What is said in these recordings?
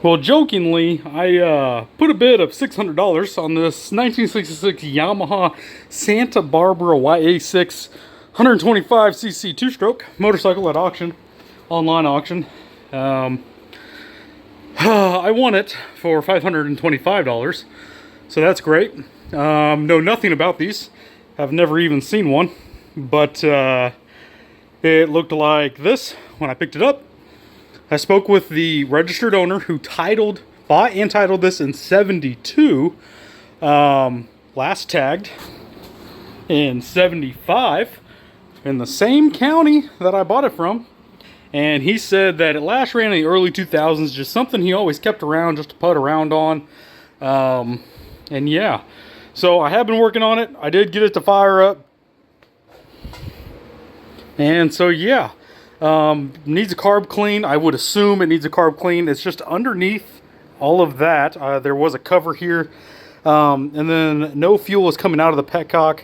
Well, jokingly, I put a bid of $600 on this 1966 Yamaha Santa Barbara YA6 125cc two-stroke motorcycle at auction, online auction. I won it for $525, so that's great. Know nothing about these. I've never even seen one, but it looked like this when I picked it up. I spoke with the registered owner who bought and titled this in '72, last tagged in '75 in the same county that I bought it from. And he said that it last ran in the early 2000s, just something he always kept around just to put around on. And yeah, so I have been working on it. I did get it to fire up. And so yeah, needs a carb clean. I would assume it needs a carb clean. It's just underneath all of that. There was a cover here. And then no fuel is coming out of the petcock.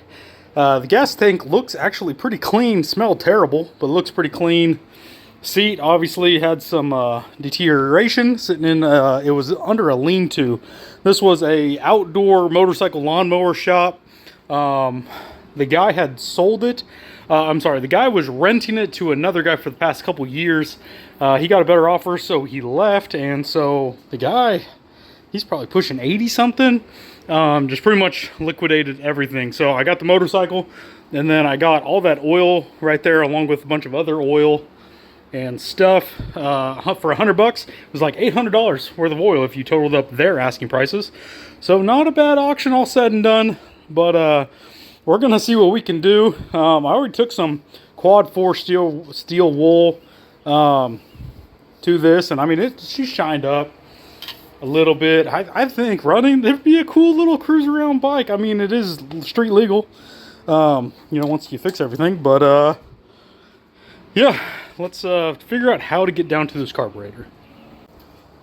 The gas tank looks actually pretty clean. Smelled terrible, but looks pretty clean. Seat obviously had some deterioration sitting in, it was under a lean-to. This was a outdoor motorcycle lawnmower shop. The guy had sold it. The guy was renting it to another guy for the past couple years. He got a better offer, so he left. And so the guy, he's probably pushing 80 something. Just pretty much liquidated everything. So I got the motorcycle, and then I got all that oil right there along with a bunch of other oil and stuff for $100. It was like $800 worth of oil if you totaled up their asking prices. So not a bad auction all said and done, but we're gonna see what we can do. I already took some quad 4 steel wool to this, and I mean she shined up a little bit. I think running it'd be a cool little cruise around bike. I mean, it is street legal, once you fix everything. But yeah, let's figure out how to get down to this carburetor.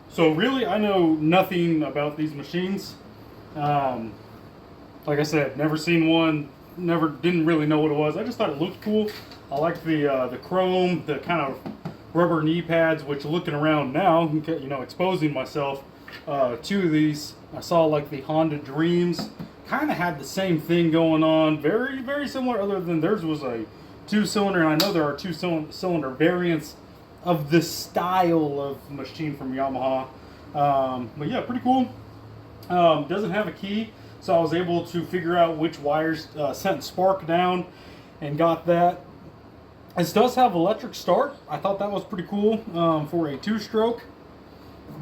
So really, I know nothing about these machines. Like I said, never seen one, didn't really know what it was. I just thought it looked cool. I liked the chrome, the kind of rubber knee pads, which looking around now, exposing myself to these, I saw like the Honda Dreams, kind of had the same thing going on, very, very similar, other than theirs was a 2-cylinder, and I know there are 2-cylinder variants of this style of machine from Yamaha. But yeah, pretty cool. Doesn't have a key, so I was able to figure out which wires sent spark down and got that. This does have electric start. I thought that was pretty cool for a 2-stroke.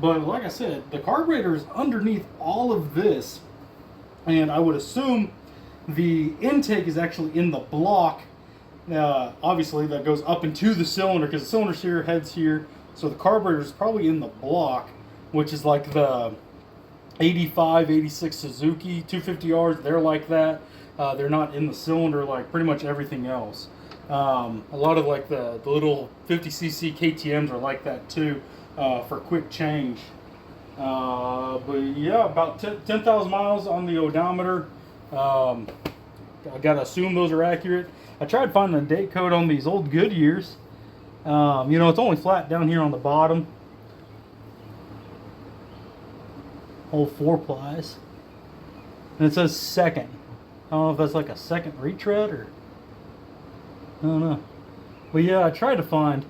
But like I said, the carburetor is underneath all of this, and I would assume the intake is actually in the block. Obviously that goes up into the cylinder, because the cylinder's here, head's here, so the carburetor is probably in the block, which is like the 85, 86 Suzuki 250Rs. They're like that. They're not in the cylinder like pretty much everything else. A lot of like the little 50cc KTMs are like that too, for quick change. But yeah, about 10,000 miles on the odometer. I gotta assume those are accurate. I tried finding a date code on these old Goodyears. It's only flat down here on the bottom. Old 4-plies. And it says second. I don't know if that's like a second retread or... I don't know. But yeah, I tried to find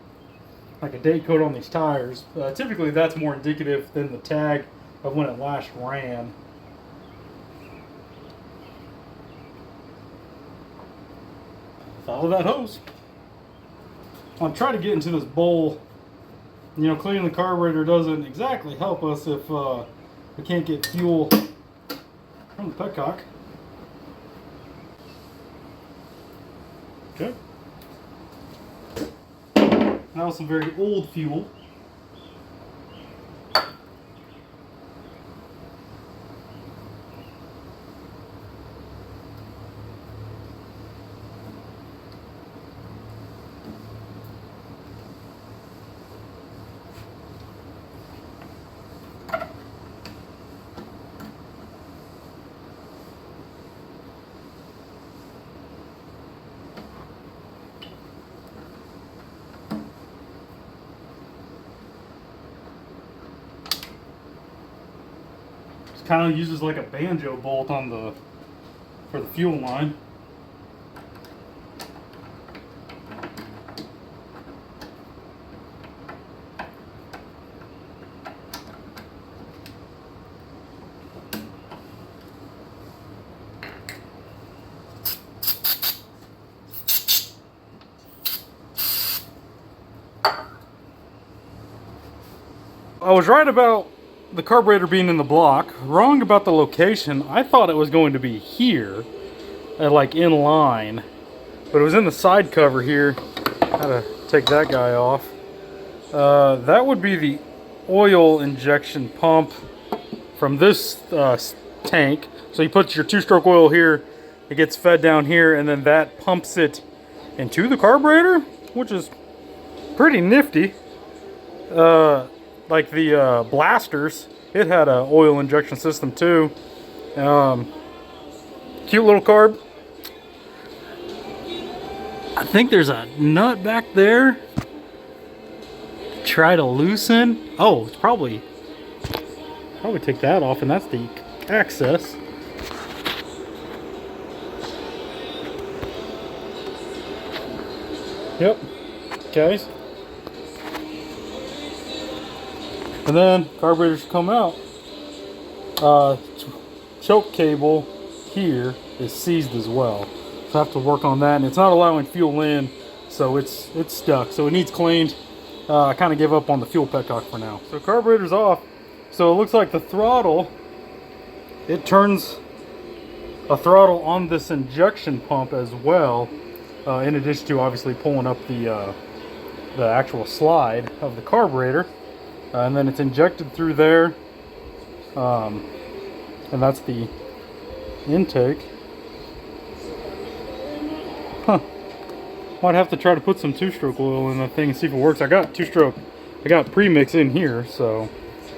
like a date code on these tires. Typically that's more indicative than the tag of when it last ran. Follow that hose. I'm trying to get into this bowl. Cleaning the carburetor doesn't exactly help us if we can't get fuel from the petcock. Okay. That was some very old fuel. kind of uses like a banjo bolt on the for the fuel line. I was right about the carburetor being in the block, wrong about the location. I thought it was going to be here, like in line, but it was in the side cover here. Gotta take that guy off. That would be the oil injection pump from this tank. So you put your two-stroke oil here, it gets fed down here, and then that pumps it into the carburetor, which is pretty nifty. Like the blasters, it had an oil injection system too. Cute little carb. I think there's a nut back there. Try to loosen. Oh, it's probably take that off, and that's the access. Yep. Okay. And then carburetors come out. Choke cable here is seized as well, so I have to work on that, and it's not allowing fuel in, so it's stuck. So it needs cleaned. I kind of give up on the fuel petcock for now. So carburetor's off. So it looks like the throttle, it turns a throttle on this injection pump as well, in addition to obviously pulling up the actual slide of the carburetor. And then it's injected through there, and that's the intake. Huh. Might have to try to put some two-stroke oil in that thing and see if it works. I got two-stroke, I got premix in here, so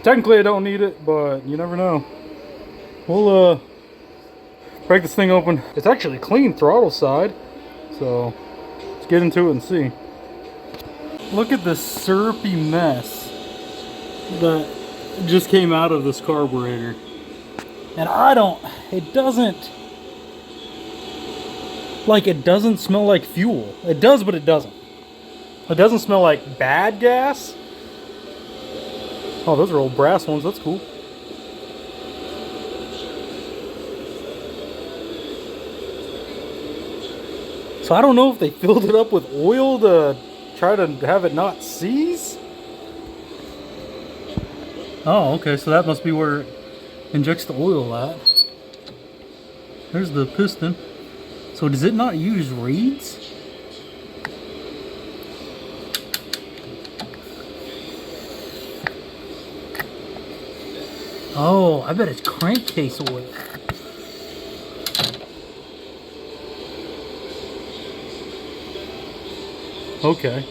technically I don't need it, but you never know. We'll break this thing open. It's actually clean throttle side, so let's get into it and see. Look at this syrupy mess that just came out of this carburetor, and it doesn't smell like fuel. It does, but it doesn't. It doesn't smell like bad gas. Oh, those are old brass ones. That's cool. So I don't know if they filled it up with oil to try to have it not seize. Oh, okay, so that must be where it injects the oil at. There's the piston. So does it not use reeds? Oh, I bet it's crankcase oil. Okay.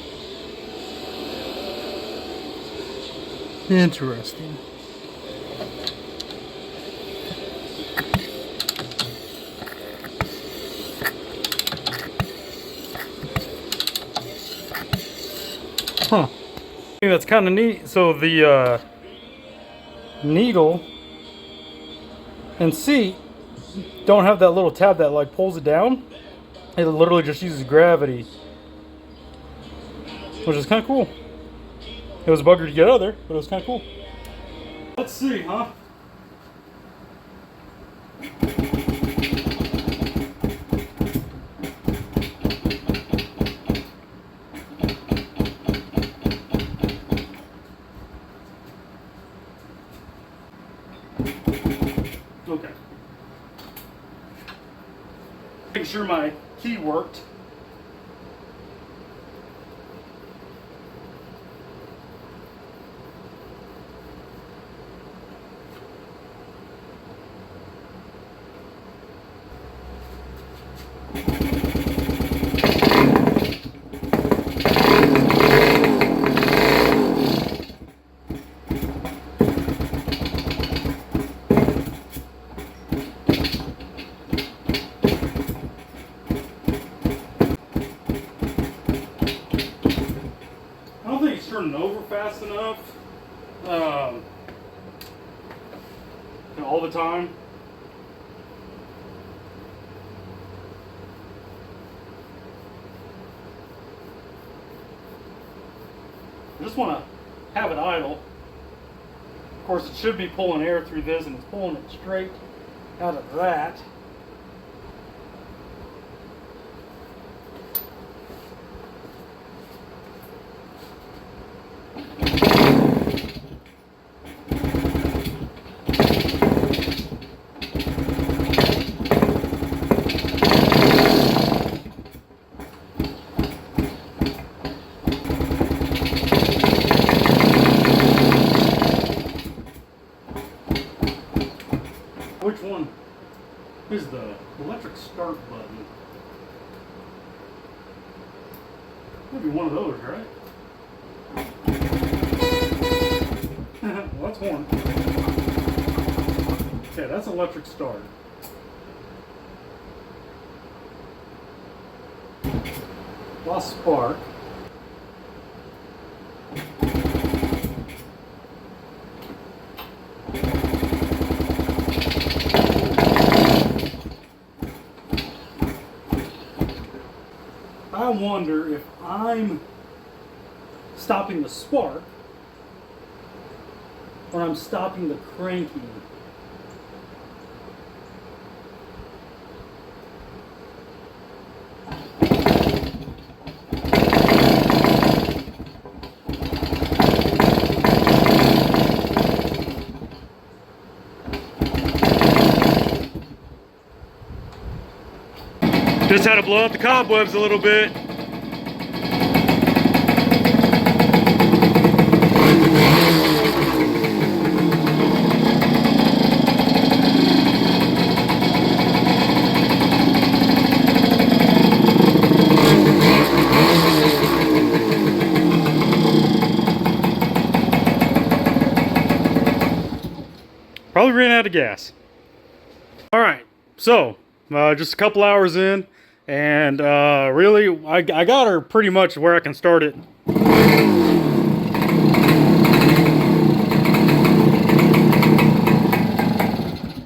Interesting. Huh. I think that's kind of neat. So the needle and seat don't have that little tab that like pulls it down. It literally just uses gravity, which is kind of cool. It was a bugger to get out of there, but it was kind of cool. Let's see, huh? Okay. Making sure my key worked. all the time. I just want to have it idle. Of course, it should be pulling air through this, and it's pulling it straight out of that. Which one is the electric start button? Maybe one of those, right? Well, that's one. Okay, that's electric start. Lost spark. I wonder if I'm stopping the spark or I'm stopping the cranking. Just had to blow up the cobwebs a little bit. Probably ran out of gas. All right, so just a couple hours in. And really, I got her pretty much where I can start it.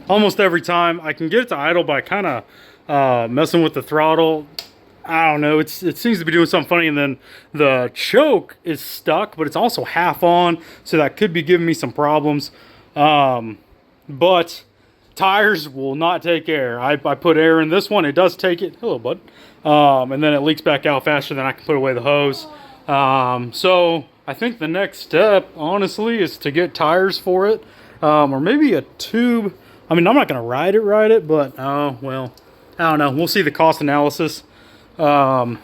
Almost every time. I can get it to idle by kind of messing with the throttle. I don't know, it seems to be doing something funny, and then the choke is stuck, but it's also half on, so that could be giving me some problems. But tires will not take air. I put air in this one. It does take it. Hello, bud. And then it leaks back out faster than I can put away the hose. So I think the next step, honestly, is to get tires for it. Or maybe a tube. I mean, I'm not going to ride it, but, oh, well, I don't know. We'll see the cost analysis. But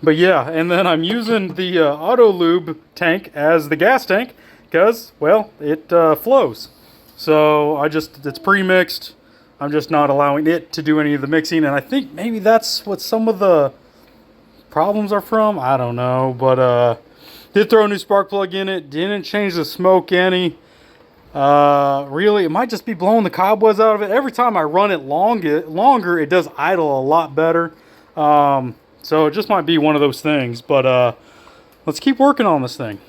yeah, and then I'm using the auto lube tank as the gas tank because, well, it flows. So it's pre-mixed. I'm just not allowing it to do any of the mixing, and I think maybe that's what some of the problems are from. I don't know, but did throw a new spark plug in it. Didn't change the smoke any. Really, it might just be blowing the cobwebs out of it. Every time I run it longer, it does idle a lot better. So it just might be one of those things, but let's keep working on this thing.